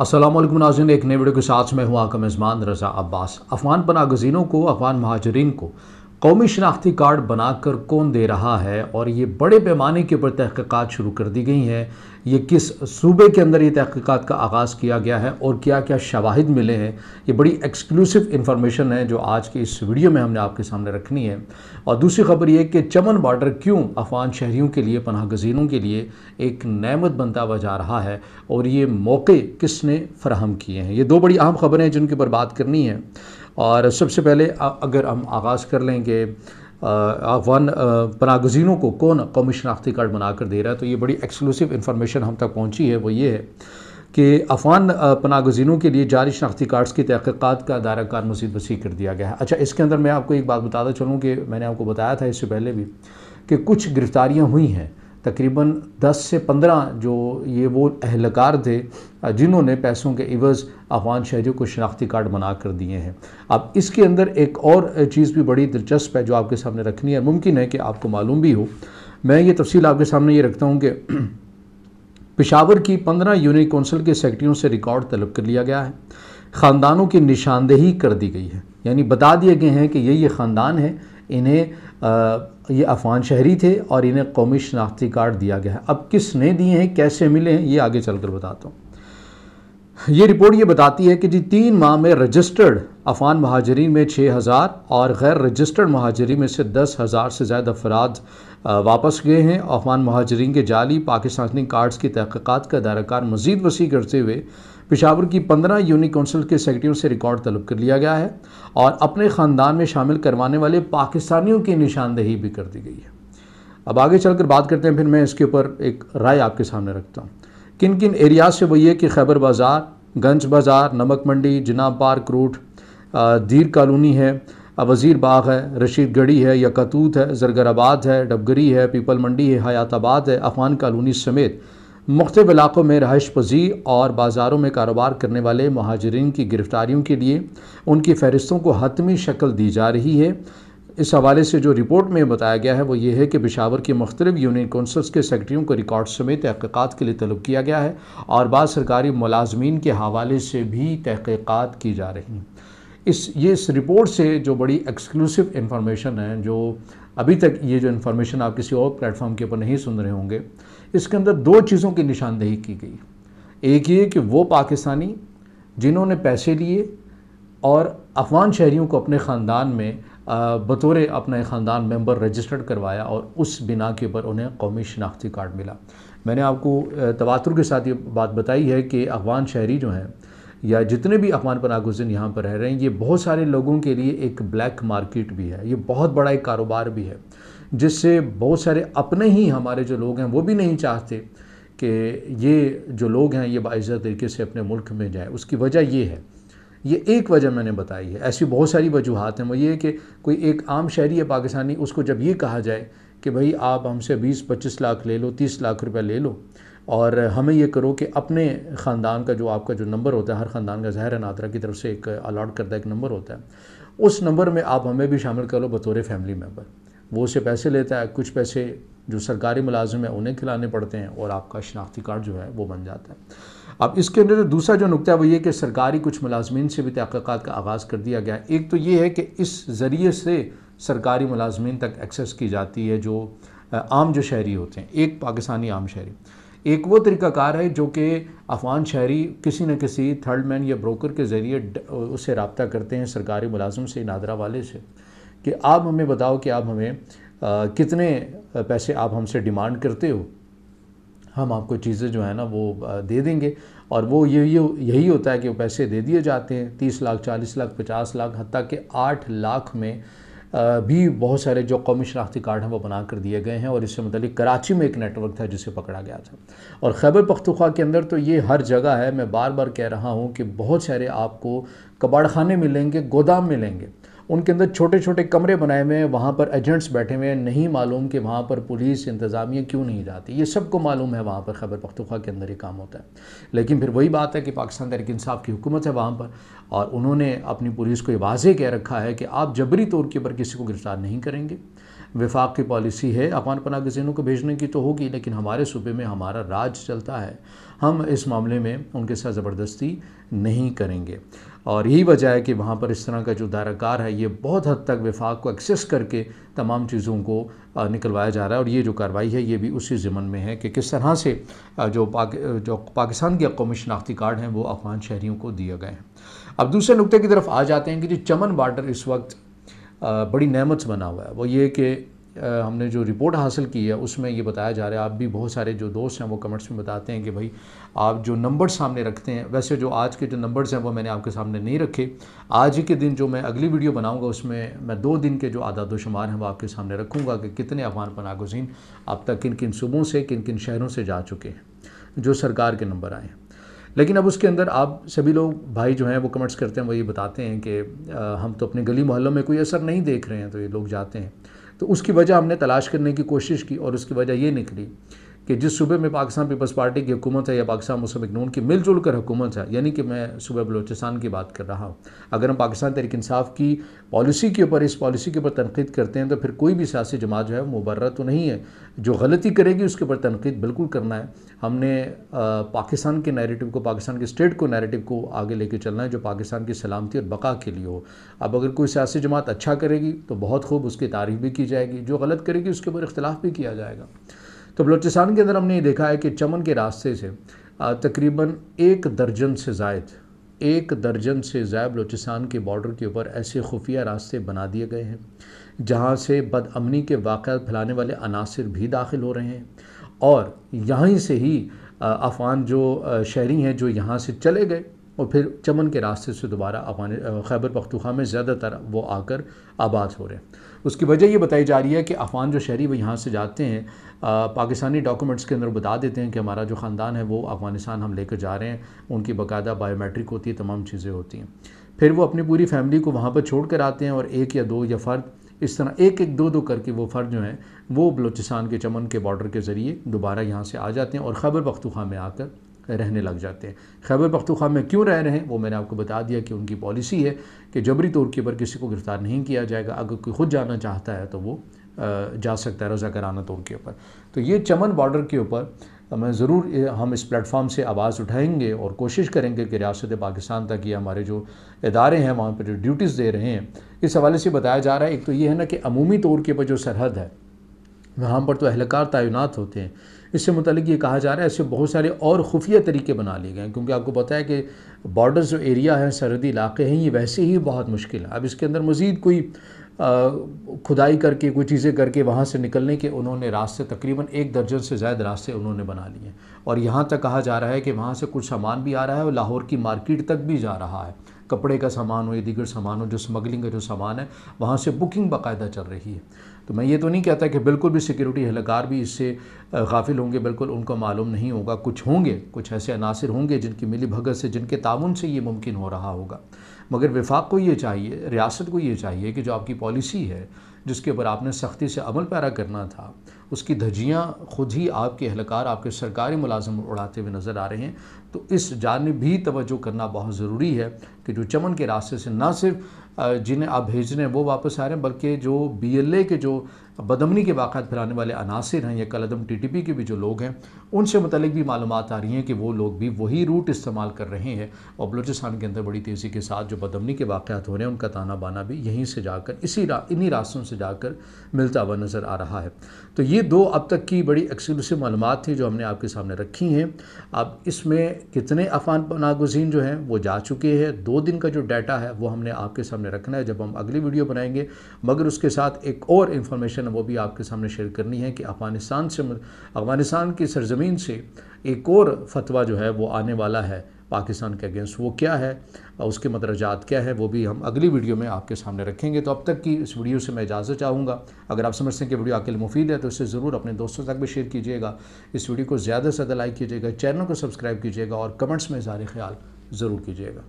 अस्सलाम वालेकुम नाज़रीन, एक नए वीडियो के साथ मैं हूँ आपका मेज़बान रज़ा अब्बास। अफ़गान पनाह गज़ीनों को, अफ़गान महाजरीन को कौमी शनाख्ती कार्ड बनाकर कौन दे रहा है और ये बड़े पैमाने के ऊपर तहक़ीक़ात शुरू कर दी गई हैं। ये किस सूबे के अंदर ये तहक़ीक़ात का आगाज़ किया गया है और क्या क्या शवाहिद मिले हैं, ये बड़ी एक्सक्लूसिव इन्फॉर्मेशन है जो आज की इस वीडियो में हमने आपके सामने रखनी है। और दूसरी खबर ये कि चमन बॉर्डर क्यों अफ़गान शहरियों के लिए, पनाह गज़ीनों के लिए एक नेमत बनता हुआ जा रहा है और ये मौके किसने फ़राहम किए हैं। ये दो बड़ी अहम खबरें हैं जिनके ऊपर बात करनी है। और सबसे पहले अगर हम आगाज़ कर लें कि अफ़गान पनाह गज़ीनों को कौन कौमी शनाख्ती कार्ड बनाकर दे रहा है, तो ये बड़ी एक्सक्लूसिव इन्फॉर्मेशन हम तक पहुँची है। वो ये है कि अफ़गान पनाह गज़ीनों के लिए जारी शनाख्ती कार्ड्स की तहक़ीक़ात का दायरा कार मज़ीद वसी कर दिया गया है। अच्छा, इसके अंदर मैं आपको एक बात बताता चलूँ कि मैंने आपको बताया था इससे पहले भी कि कुछ गिरफ़्तारियाँ हुई हैं। तकरीबन 10 से 15 जो ये वो अहलकार थे जिन्होंने पैसों के इवज़ अफ़गान शहरियों को शनाख्ती कार्ड बना कर दिए हैं। अब इसके अंदर एक और चीज़ भी बड़ी दिलचस्प है जो आपके सामने रखनी है, मुमकिन है कि आपको मालूम भी हो। मैं ये तफसील आपके सामने ये रखता हूँ कि पेशावर की 15 यूनिट कौंसिल के सेक्रेटरियों से रिकॉर्ड तलब कर लिया गया है। ख़ानदानों की निशानदेही कर दी गई है, यानी बता दिए गए हैं कि ये ख़ानदान है, इन्हें ये अफ़गान शहरी थे और इन्हें कौमी शनाख्ती कार्ड दिया गया है। अब किसने दिए हैं, कैसे मिले हैं, ये आगे चलकर बताता हूँ। ये रिपोर्ट ये बताती है कि जी 3 माह में रजिस्टर्ड अफ़गान महाजरीन में 6000 और गैर रजिस्टर्ड महाजरीन में से 10,000 से ज़्यादा अफराद वापस गए हैं। अफ़गान महाजरीन के जाली पाकिस्तानी कार्ड्स की तहक़ीक़ात का दायरा कार मज़ीद वसी करते हुए पेशावर की 15 यूनिट कौंसिल के सेक्रेटरियों से रिकॉर्ड तलब कर लिया गया है और अपने ख़ानदान में शामिल करवाने वाले पाकिस्तानियों की निशानदेही भी कर दी गई है। अब आगे चलकर बात करते हैं, फिर मैं इसके ऊपर एक राय आपके सामने रखता हूँ। किन किन एरियाज से वो ये कि खैबर बाज़ार, गंज बाज़ार, नमक मंडी, जनाब पार्क रूट, दीर कॉलोनी है, वज़ीर बाग है, रशीद गढ़ी है, यकतूत है, ज़रगराबाद है, डबगरी है, पीपल मंडी है, हयाताबाद है, अफ़गान कॉलोनी समेत मुख्तलिफ़ इलाक़ों में रहाइश पज़ीर और बाज़ारों में कारोबार करने वाले महाजरीन की गिरफ़्तारियों के लिए उनकी फ़हरिस्तों को हतमी शक्ल दी जा रही है। इस हवाले से जो रिपोर्ट में बताया गया है वो ये है कि पेशावर की मुख्तलिफ़ यूनिट कौंसल्स के सेक्रेटरियों को रिकॉर्ड समेत तहक़ीक़ात के लिए तलब किया गया है और बाद सरकारी मुलाज़मीन के हवाले से भी तहक़ीक़ात की जा रही हैं। इस रिपोर्ट से जो बड़ी एक्सक्लूसिव इन्फॉर्मेशन है, जो अभी तक ये जो इन्फॉर्मेशन आप किसी और प्लेटफॉर्म के ऊपर नहीं सुन रहे होंगे, इसके अंदर 2 चीज़ों की निशानदेही की गई। एक ये कि वो पाकिस्तानी जिन्होंने पैसे लिए और अफ़गान शहरियों को अपने ख़ानदान में बतौर अपने ख़ानदान मेंबर रजिस्टर्ड करवाया और उस बिना के ऊपर उन्हें कौमी शनाख्ती कार्ड मिला। मैंने आपको तवातुर के साथ ये बात बताई है कि अफ़गान शहरी जो हैं या जितने भी अफ़गान पनाह गज़ीन यहाँ पर रह रहे हैं, ये बहुत सारे लोगों के लिए एक ब्लैक मार्केट भी है, ये बहुत बड़ा एक कारोबार भी है, जिससे बहुत सारे अपने ही हमारे जो लोग हैं वो भी नहीं चाहते कि ये जो लोग हैं ये बाइज़्ज़त तरीके से अपने मुल्क में जाए। उसकी वजह ये है, ये एक वजह मैंने बताई है, ऐसी बहुत सारी वजूहात हैं। वो ये है कि कोई एक आम शहरी है पाकिस्तानी, उसको जब ये कहा जाए कि भाई आप हमसे 20-25 लाख ले लो, 30 लाख रुपया ले लो और हमें ये करो कि अपने ख़ानदान का जो आपका जो नंबर होता है, हर ख़ानदान का ज़ाहिर है नादरा की तरफ से एक अलॉट करता एक नंबर होता है, उस नंबर में आप हमें भी शामिल कर लो बतौर फैमिली मेम्बर। वो उससे पैसे लेता है, कुछ पैसे जो सरकारी मुलाजिम है उन्हें खिलाने पड़ते हैं और आपका शनाख्ती कार्ड जो है वो बन जाता है। अब इसके अंदर जो दूसरा जो नुक्ता है वो ये कि सरकारी कुछ मुलाजमीन से भी तहक़ीक़ात का आगाज़ कर दिया गया है। एक तो ये है कि इस ज़रिए से सरकारी मुलाजमीन तक एक्सेस की जाती है जो आम जो शहरी होते हैं, एक पाकिस्तानी आम शहरी। एक वो तरीक़ाकार है जो कि अफ़गान शहरी किसी न किसी थर्ड मैन या ब्रोकर के ज़रिए उससे रब्ता करते हैं सरकारी मुलाजिम से, नादरा वाले से, कि आप हमें बताओ कि आप हमें कितने पैसे आप हमसे डिमांड करते हो, हम आपको चीज़ें जो है ना वो दे देंगे। और वो यही होता है कि वो पैसे दे दिए जाते हैं, 30 लाख, 40 लाख, 50 लाख, हत्ता कि 8 लाख में भी बहुत सारे जो कौमी शनाख्ती कार्ड हैं वो बना कर दिए गए हैं। और इससे मतलब कराची में एक नेटवर्क था जिसे पकड़ा गया था और खैबर पख्तूनख्वा के अंदर तो ये हर जगह है। मैं बार बार कह रहा हूँ कि बहुत सारे आपको कबाड़खाने मिलेंगे, गोदाम मिलेंगे, उनके अंदर छोटे छोटे कमरे बनाए हुए हैं, वहाँ पर एजेंट्स बैठे हुए हैं। नहीं मालूम कि वहाँ पर पुलिस इंतज़ामिया क्यों नहीं जाती, ये सबको मालूम है वहाँ पर खैबर पख्तूनख्वा के अंदर ये काम होता है। लेकिन फिर वही बात है कि पाकिस्तान तहरीक इंसाफ की हुकूमत है वहाँ पर और उन्होंने अपनी पुलिस को ये वाज़ेह कह रखा है कि आप जबरी तौर के ऊपर किसी को गिरफ़्तार नहीं करेंगे। वफाक की पॉलिसी है अफगान पनाह गज़ीनों को भेजने की तो होगी, लेकिन हमारे सूबे में हमारा राज चलता है, हम इस मामले में उनके साथ ज़बरदस्ती नहीं करेंगे। और यही वजह है कि वहाँ पर इस तरह का जो दायराकार है ये बहुत हद तक वफाक को एक्सेस करके तमाम चीज़ों को निकलवाया जा रहा है। और ये जो कार्रवाई है ये भी उसी ज़िम्मन में है कि किस तरह से जो पाकिस्तान के कौमी शनाख्ती कार्ड हैं वो अफगान शहरियों को दिए गए हैं। अब दूसरे नुक्ते की तरफ आ जाते हैं कि जो चमन बॉर्डर इस वक्त बड़ी नेमत बना हुआ है। वो ये कि हमने जो रिपोर्ट हासिल की है उसमें ये बताया जा रहा है, आप भी बहुत सारे जो दोस्त हैं वो कमेंट्स में बताते हैं कि भाई आप जो नंबर सामने रखते हैं, वैसे जो आज के जो नंबर्स हैं वो मैंने आपके सामने नहीं रखे। आज ही के दिन जो मैं अगली वीडियो बनाऊंगा उसमें मैं 2 दिन के जो आदाद शुमार हैं वो आपके सामने रखूँगा कि कितने अफगान पनाह गुज़ीन अब तक किन किन सूबों से किन किन शहरों से जा चुके हैं, जो सरकार के नंबर आए हैं। लेकिन अब उसके अंदर आप सभी लोग भाई जो हैं वो कमेंट्स करते हैं, वो ये बताते हैं कि हम तो अपने गली मोहल्लों में कोई असर नहीं देख रहे हैं, तो ये लोग जाते हैं। तो उसकी वजह हमने तलाश करने की कोशिश की और उसकी वजह ये निकली कि जिस सूबे में पाकिस्तान पीपल्स पार्टी की हुकूमत है या पाकिस्तान मुस्लिम लीग नून की मिलजुल कर हुकूमत है, यानी कि मैं सूबे बलूचिस्तान की बात कर रहा हूँ। अगर हम पाकिस्तान तहरीक इंसाफ की पॉलिसी के ऊपर इस पॉलिसी के ऊपर तनकीद करते हैं तो फिर कोई भी सियासी जमात जो है वो मुबर्रर तो नहीं है। जो गलती करेगी उसके ऊपर तनकीद बिल्कुल करना है। हमने पाकिस्तान के नैरेटिव को, पाकिस्तान के स्टेट को नैरेटिव को आगे लेके चलना है जो पाकिस्तान की सलामती और बका के लिए हो। अब अगर कोई सियासी जमात अच्छा करेगी तो बहुत खूब, उसकी तारीफ भी की जाएगी, जो गलत करेगी उसके ऊपर इख्तिलाफ भी किया जाएगा। तो बलूचिस्तान के अंदर हमने ये देखा है कि चमन के रास्ते से तकरीबन 1 दर्जन से ज़ायद बलूचिस्तान के बॉर्डर के ऊपर ऐसे खुफिया रास्ते बना दिए गए हैं जहाँ से बदअमनी के वाक़यात फैलाने वाले अनासिर भी दाखिल हो रहे हैं। और यहीं से ही अफ़गान जो शहरी हैं जो यहाँ से चले गए और फिर चमन के रास्ते से दोबारा खैबर पख्तूनख्वा में ज़्यादातर वो आकर आबाद हो रहे हैं। उसकी वजह ये बताई जा रही है कि अफ़गान जो शहरी वो यहाँ से जाते हैं, पाकिस्तानी डॉक्यूमेंट्स के अंदर बता देते हैं कि हमारा जो ख़ानदान है वो अफ़गानिस्तान हम लेकर जा रहे हैं, उनकी बाकायदा बायोमेट्रिक होती है, तमाम चीज़ें होती हैं। फिर वो अपनी पूरी फैमिली को वहाँ पर छोड़ कर आते हैं और 1 या 2 या फ़र्द इस तरह 1-1, 2-2 करके वो फ़र्द जो हैं वो बलूचिस्तान के चमन के बॉर्डर के ज़रिए दोबारा यहाँ से आ जाते हैं और खैबर पख्तूनख्वा में आकर रहने लग जाते हैं। खैबर पख्तूनख्वा में क्यों रह रहे हैं वो मैंने आपको बता दिया कि उनकी पॉलिसी है कि जबरी तौर के ऊपर किसी को गिरफ़्तार नहीं किया जाएगा। अगर कोई खुद जाना चाहता है तो वो जा सकता है रज़ाकाराना तौर के ऊपर। तो ये चमन बॉर्डर के ऊपर मैं ज़रूर हम इस प्लेटफॉर्म से आवाज़ उठाएंगे और कोशिश करेंगे कि रियासत पाकिस्तान तक ये हमारे जो इदारे हैं वहाँ पर जो ड्यूटीज़ दे रहे हैं, इस हवाले से बताया जा रहा है। एक तो ये है ना कि अमूमी तौर के ऊपर जो सरहद है वहाँ पर तो अहलकार तैनात होते हैं। इससे मुतालिक ये कहा जा रहा है ऐसे बहुत सारे और खुफिया तरीके बना लिए गए हैं, क्योंकि आपको पता है कि बॉर्डर जो एरिया है, सरहदी इलाके हैं, ये वैसे ही बहुत मुश्किल है। अब इसके अंदर मज़ीद कोई खुदाई करके कोई चीज़ें करके वहाँ से निकलने के उन्होंने रास्ते तकरीबन 1 दर्जन से ज़्यादा रास्ते उन्होंने बना लिए। और यहाँ तक कहा जा रहा है कि वहाँ से कुछ सामान भी आ रहा है और लाहौर की मार्केट तक भी जा रहा है। कपड़े का सामान हो या दीगर सामान हो, जो स्मगलिंग का जो सामान है वहाँ से बुकिंग बाकायदा चल रही है। तो मैं ये तो नहीं कहता कि बिल्कुल भी सिक्योरिटी एहलकार भी इससे गाफिल होंगे, बिल्कुल उनको मालूम नहीं होगा। कुछ होंगे, कुछ ऐसे अनासिर होंगे जिनकी मिली भगत से, जिनके ताउन से ये मुमकिन हो रहा होगा। मगर वफाक को ये चाहिए, रियासत को ये चाहिए कि जो आपकी पॉलिसी है जिसके ऊपर आपने सख्ती से अमल पैरा करना था, उसकी धज्जियाँ खुद ही आपके एहलकार, आपके सरकारी मुलाजिम उड़ाते हुए नज़र आ रहे हैं। तो इस जानिब भी तवज्जो करना बहुत ज़रूरी है कि जो चमन के रास्ते से ना सिर्फ जिन्हें आप भेज रहे हैं वो वापस आ रहे हैं, बल्कि जो BLA के जो बदअमनी के वाक़यात फैलाने वाले अनासिर हैं या कलअदम TTP के भी जो लोग हैं, उनसे मुतल्लिक भी मालूमात आ रही हैं कि वो लोग भी वही रूट इस्तेमाल कर रहे हैं। और बलूचिस्तान के अंदर बड़ी तेज़ी के साथ जो बदअमनी के वाक़यात हो रहे हैं उनका ताना बाना भी यहीं से जाकर इन्हीं रास्तों से जाकर मिलता हुआ नज़र आ रहा है। तो ये 2 अब तक की बड़ी एक्सक्लूसिव मालूमात थी जो हमने आपके सामने रखी हैं। अब इसमें कितने अफ़गान पनाह गुज़ीन जो हैं वो जा चुके हैं, 2 दिन का जो डाटा है वो हमने आपके सामने रखना है जब हम अगली वीडियो बनाएंगे। मगर उसके साथ एक और इन्फॉर्मेशन है वो भी आपके सामने शेयर करनी है कि अफ़गानिस्तान की सरज़मीन से एक और फतवा जो है वो आने वाला है पाकिस्तान के अगेंस्ट। वो क्या है, उसके मदरजात क्या है, वो भी हम अगली वीडियो में आपके सामने रखेंगे। तो अब तक की इस वीडियो से मैं इजाज़त चाहूँगा। अगर आप समझते हैं कि वीडियो आपके लिए मुफीद है तो इसे ज़रूर अपने दोस्तों तक भी शेयर कीजिएगा। इस वीडियो को ज़्यादा से ज़्यादा लाइक कीजिएगा, चैनल को सब्सक्राइब कीजिएगा और कमेंट्स में इज़हार ख्याल ज़रूर कीजिएगा।